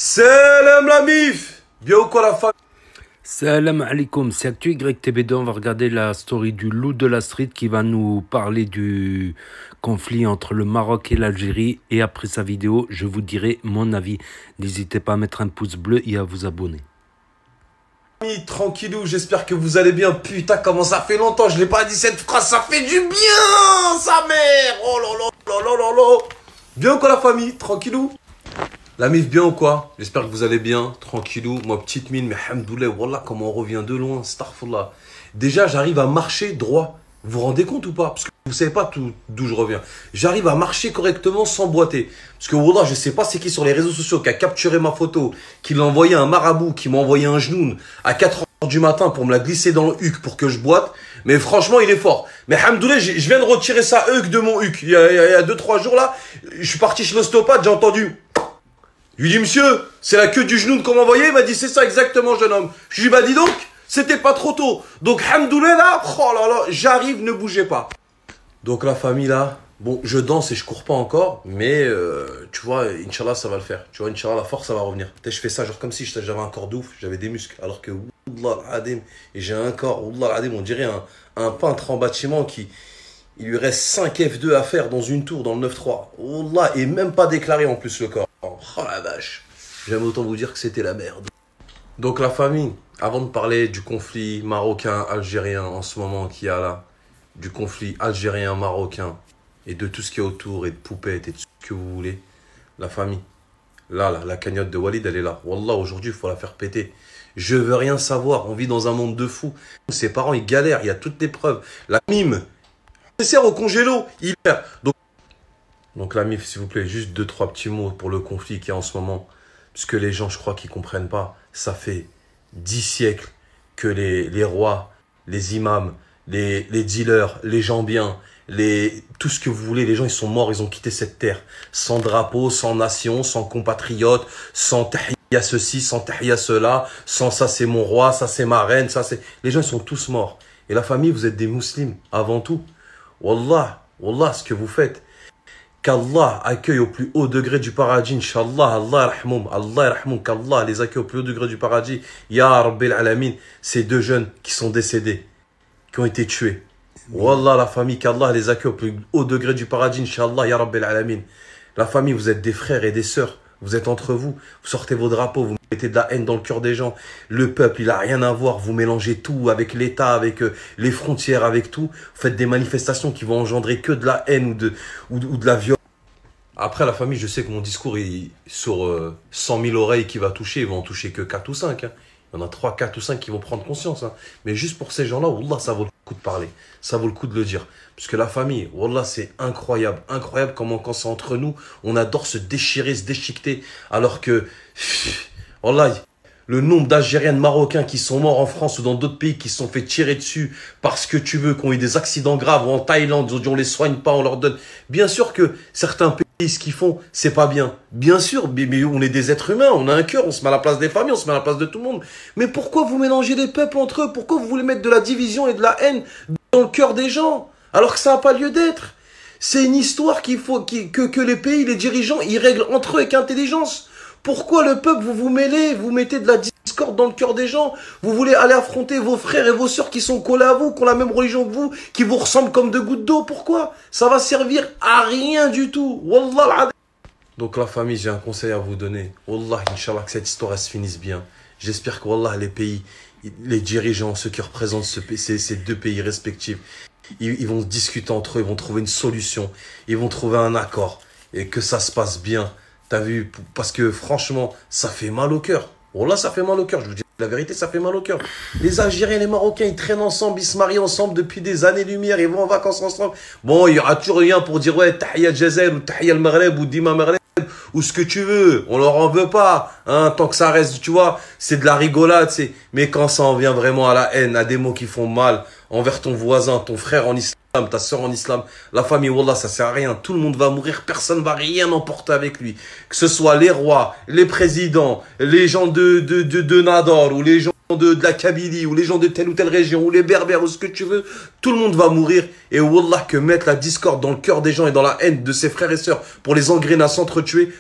Salam la mif. Bien ou quoi la famille? Salam alaikum, c'est Actu YTB2, on va regarder la story du loup de la street qui va nous parler du conflit entre le Maroc et l'Algérie. Et après sa vidéo, je vous dirai mon avis. N'hésitez pas à mettre un pouce bleu et à vous abonner. Tranquillou, j'espère que vous allez bien. Putain, comment ça fait longtemps, je l'ai pas dit cette phrase, ça fait du bien, sa mère. Oh là là là là là là. Bien ou quoi la famille? Tranquillou. La mif, bien ou quoi? J'espère que vous allez bien, tranquillou. Moi, petite mine, mais hamdoulah, wallah, comment on revient de loin, astaghfirullah. Déjà, j'arrive à marcher droit. Vous vous rendez compte ou pas? Parce que vous savez pas d'où je reviens. J'arrive à marcher correctement sans boiter. Parce que wallah, je sais pas c'est qui sur les réseaux sociaux qui a capturé ma photo, qui l'a envoyé à un marabout, qui m'a envoyé un genou à 4 h du matin pour me la glisser dans le huc pour que je boite. Mais franchement, il est fort. Mais hamdoulah, je viens de retirer sa huc de mon huc. Il y a 2-3 jours là, je suis parti chez l'ostéopathe, j'ai entendu. Je lui dis, monsieur, c'est la queue du genou qu'on m'a envoyé. Il m'a dit, c'est ça exactement, jeune homme. Je lui dis, bah dis donc, c'était pas trop tôt. Donc, hamdoulah là, oh là là, j'arrive, ne bougez pas. Donc la famille là, bon, je danse et je cours pas encore, mais tu vois, Inch'Allah, ça va le faire. Tu vois, Inch'Allah, la force, ça va revenir. Peut-être je fais ça genre comme si j'avais un corps de ouf, j'avais des muscles, alors que, Wallah al-Adim, et j'ai un corps, Wallah al-Adim, on dirait un peintre en bâtiment qui... Il lui reste 5 F2 à faire dans une tour, dans le 9-3. Wallah, et même pas déclaré en plus le corps. Oh la vache. J'aime autant vous dire que c'était la merde. Donc la famille, avant de parler du conflit marocain-algérien en ce moment qu'il y a là, du conflit algérien-marocain, et de tout ce qui est autour, et de poupettes, et de ce que vous voulez, la famille, là, la cagnotte de Walid, elle est là. Wallah, aujourd'hui, il faut la faire péter. Je veux rien savoir, on vit dans un monde de fous. Ses parents, ils galèrent, il y a toutes les preuves. La mime, nécessaire au congélo, il perd. Donc la mif, s'il vous plaît, juste 2-3 petits mots pour le conflit qu'il y a en ce moment. Parce que les gens, je crois qu'ils comprennent pas. Ça fait 10 siècles que les rois, les imams, les dealers, les gens bien, tout ce que vous voulez, les gens, ils sont morts, ils ont quitté cette terre. Sans drapeau, sans nation, sans compatriotes, sans tahiyya ceci, sans tahiyya cela, sans ça c'est mon roi, ça c'est ma reine, ça c'est... Les gens, ils sont tous morts. Et la famille, vous êtes des musulmans avant tout. Wallah, wallah, ce que vous faites, qu'Allah accueille au plus haut degré du paradis, Inch'Allah, Allah yarhamoum, qu'Allah les accueille au plus haut degré du paradis, Ya Rabbil Alamin, ces deux jeunes qui sont décédés, qui ont été tués. Wallah, la famille, qu'Allah les accueille au plus haut degré du paradis, Inch'Allah, Ya Rabbil Alamin. La famille, vous êtes des frères et des sœurs. Vous êtes entre vous, vous sortez vos drapeaux, vous mettez de la haine dans le cœur des gens. Le peuple, il a rien à voir. Vous mélangez tout avec l'État, avec les frontières, avec tout. Vous faites des manifestations qui vont engendrer que de la haine ou de la violence. Après, la famille, je sais que mon discours, sur 100 000 oreilles qui va toucher, il va en toucher que 4 ou 5. Hein. Il y en a 3, 4 ou 5 qui vont prendre conscience. Hein. Mais juste pour ces gens-là, wallah, ça vaut le coup de parler. Ça vaut le coup de le dire. Parce que la famille, wallah, c'est incroyable. Incroyable comment, quand c'est entre nous, on adore se déchirer, se déchiqueter. Alors que, wallah, le nombre d'Algériens, de Marocains qui sont morts en France ou dans d'autres pays qui se sont fait tirer dessus parce que tu veux, qui ont eu des accidents graves, ou en Thaïlande, on les soigne pas, on leur donne. Bien sûr que certains pays, ce qu'ils font, c'est pas bien. Bien sûr, mais on est des êtres humains, on a un cœur, on se met à la place des familles, on se met à la place de tout le monde. Mais pourquoi vous mélangez les peuples entre eux? Pourquoi vous voulez mettre de la division et de la haine dans le cœur des gens? Alors que ça n'a pas lieu d'être. C'est une histoire que les pays, les dirigeants, ils règlent entre eux avec intelligence. Pourquoi le peuple, vous vous mêlez, vous mettez de la discorde dans le cœur des gens? Vous voulez aller affronter vos frères et vos sœurs qui sont collés à vous, qui ont la même religion que vous, qui vous ressemblent comme deux gouttes d'eau? Pourquoi? Ça va servir à rien du tout. Wallah. Donc la famille, j'ai un conseil à vous donner. Wallah, Inch'Allah, que cette histoire elle se finisse bien. J'espère que Wallah, les pays, les dirigeants, ceux qui représentent ces deux pays respectifs, ils vont discuter entre eux, ils vont trouver une solution, ils vont trouver un accord et que ça se passe bien. T'as vu? Parce que franchement, ça fait mal au cœur. Oh là, ça fait mal au cœur. Je vous dis la vérité, ça fait mal au cœur. Les Algériens et les Marocains, ils traînent ensemble, ils se marient ensemble depuis des années-lumière, ils vont en vacances ensemble. Bon, il y aura toujours rien pour dire, ouais, Tahia Jazel ou Tahia al Maghreb ou Dima Maghreb ou ce que tu veux. On leur en veut pas. Hein, tant que ça reste, tu vois, c'est de la rigolade. Mais quand ça en vient vraiment à la haine, à des mots qui font mal envers ton voisin, ton frère en islam, ta soeur en islam, la famille, wallah, ça sert à rien. Tout le monde va mourir, personne va rien emporter avec lui. Que ce soit les rois, les présidents, les gens de Nador, ou les gens de la Kabylie, ou les gens de telle ou telle région, ou les berbères, ou ce que tu veux, tout le monde va mourir. Et wallah, que mettre la discorde dans le cœur des gens et dans la haine de ses frères et sœurs pour les engrainer à s'entretuer,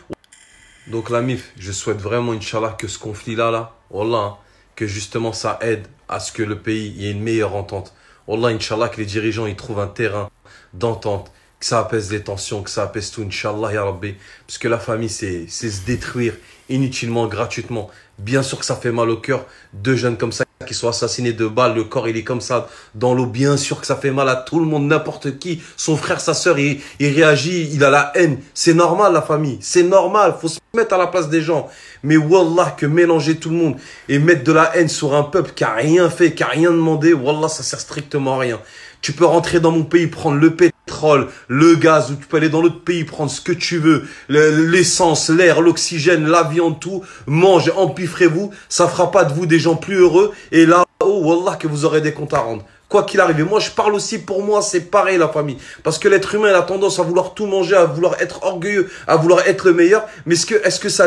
Donc la MIF, je souhaite vraiment, Inch'Allah, que ce conflit-là, Wallah, hein, que justement ça aide à ce que le pays y ait une meilleure entente. Wallah, Inch'Allah, que les dirigeants y trouvent un terrain d'entente, que ça apaise les tensions, que ça apaise tout, Inch'Allah, Ya Rabbi. Parce que la famille, c'est se détruire inutilement, gratuitement. Bien sûr que ça fait mal au cœur, deux jeunes comme ça qui sont assassinés de balles, le corps il est comme ça dans l'eau, bien sûr que ça fait mal à tout le monde, n'importe qui, son frère, sa soeur, il réagit, il a la haine, c'est normal la famille, c'est normal, faut se mettre à la place des gens, mais wallah que mélanger tout le monde et mettre de la haine sur un peuple qui a rien fait, qui a rien demandé, wallah ça sert strictement à rien. Tu peux rentrer dans mon pays, prendre le pétrole, le gaz, ou tu peux aller dans l'autre pays, prendre ce que tu veux, l'essence, l'air, l'oxygène, la viande, tout, mange, empiffrez-vous, ça fera pas de vous des gens plus heureux, et là, oh, wallah, que vous aurez des comptes à rendre. Quoi qu'il arrive, et moi je parle aussi pour moi, c'est pareil la famille, parce que l'être humain il a tendance à vouloir tout manger, à vouloir être orgueilleux, à vouloir être le meilleur, mais est-ce que ça...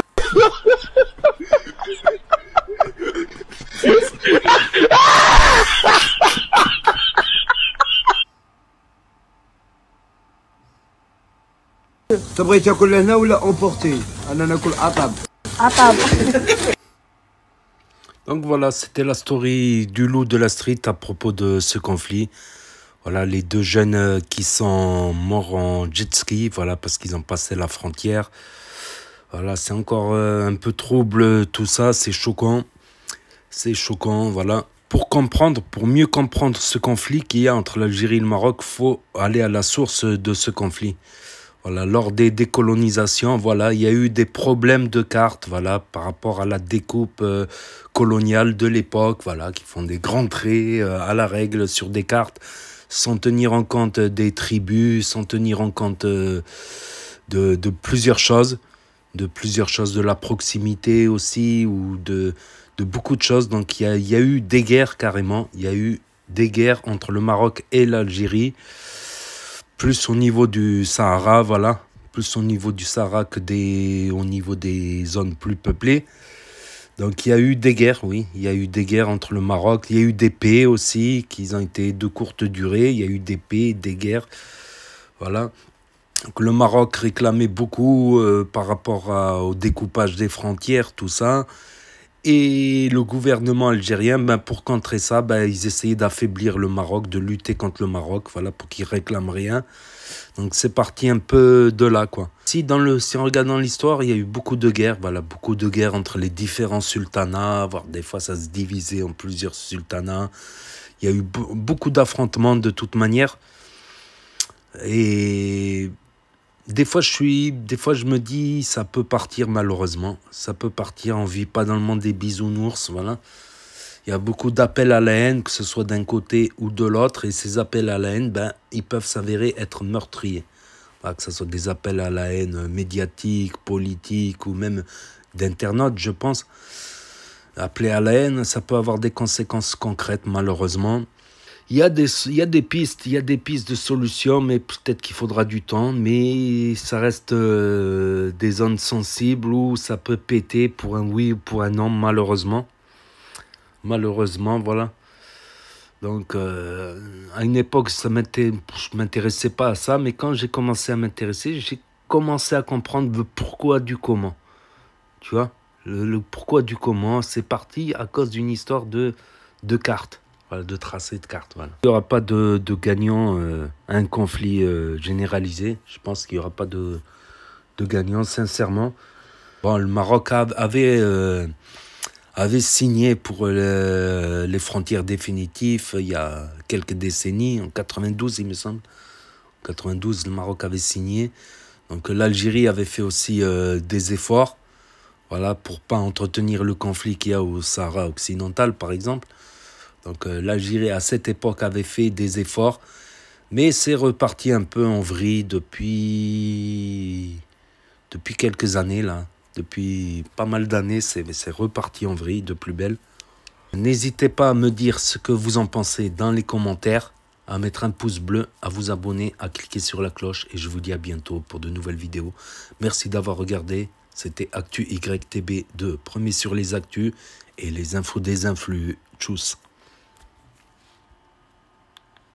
تبغي تاكل هنا ولا امبورتي انا ناكل عطب. Donc voilà, c'était la story du loup de la street à propos de ce conflit. Voilà, les deux jeunes qui sont morts en jet ski, voilà, parce qu'ils ont passé la frontière. Voilà, c'est encore un peu trouble tout ça, c'est choquant. C'est choquant, voilà. Pour comprendre, pour mieux comprendre ce conflit qu'il y a entre l'Algérie et le Maroc, il faut aller à la source de ce conflit. Voilà, lors des décolonisations, voilà, il y a eu des problèmes de cartes, voilà, par rapport à la découpe coloniale de l'époque, voilà, qui font des grands traits à la règle sur des cartes, sans tenir en compte des tribus, sans tenir en compte de plusieurs choses, de la proximité aussi, ou de beaucoup de choses. Donc il y a eu des guerres carrément, il y a eu des guerres entre le Maroc et l'Algérie, plus au niveau du Sahara, voilà, plus au niveau du Sahara que au niveau des zones plus peuplées. Donc il y a eu des guerres, oui, il y a eu des guerres entre le Maroc, il y a eu des paix aussi, qui ont été de courte durée, il y a eu des paix, des guerres, voilà. Donc le Maroc réclamait beaucoup par rapport au découpage des frontières, tout ça. Et le gouvernement algérien, pour contrer ça, ils essayaient d'affaiblir le Maroc, de lutter contre le Maroc, voilà, pour qu'il réclame rien. Donc c'est parti un peu de là, quoi. Si on regarde dans l'histoire, il y a eu beaucoup de guerres, voilà, beaucoup de guerres entre les différents sultanats, voire des fois ça se divisait en plusieurs sultanats. Il y a eu beaucoup d'affrontements de toute manière. Et des fois, je me dis, ça peut partir malheureusement. Ça peut partir, on ne vit pas dans le monde des bisounours, voilà. Il y a beaucoup d'appels à la haine, que ce soit d'un côté ou de l'autre. Et ces appels à la haine, ils peuvent s'avérer être meurtriers. Voilà, que ce soit des appels à la haine médiatiques, politiques ou même d'internautes, je pense. Appeler à la haine, ça peut avoir des conséquences concrètes, malheureusement. Il y a des pistes de solutions, mais peut-être qu'il faudra du temps. Mais ça reste des zones sensibles où ça peut péter pour un oui ou pour un non, malheureusement. Malheureusement, voilà. Donc, à une époque, je ne m'intéressais pas à ça. Mais quand j'ai commencé à m'intéresser, j'ai commencé à comprendre le pourquoi du comment. Tu vois, le pourquoi du comment, c'est parti à cause d'une histoire de cartes. Voilà, de tracé de cartes. Voilà. Il n'y aura pas de gagnant à un conflit généralisé. Je pense qu'il n'y aura pas de gagnant, sincèrement. Bon, le Maroc avait signé pour les frontières définitives il y a quelques décennies, en 92 il me semble. En 92, le Maroc avait signé. Donc l'Algérie avait fait aussi des efforts, voilà, pour ne pas entretenir le conflit qu'il y a au Sahara occidental, par exemple. Donc l'Algérie, à cette époque, avait fait des efforts, mais c'est reparti un peu en vrille depuis quelques années, là. Depuis pas mal d'années, c'est reparti en vrille de plus belle. N'hésitez pas à me dire ce que vous en pensez dans les commentaires, à mettre un pouce bleu, à vous abonner, à cliquer sur la cloche, et je vous dis à bientôt pour de nouvelles vidéos. Merci d'avoir regardé. C'était Actu YTB2, premier sur les actus et les infos des influx. Tchuss.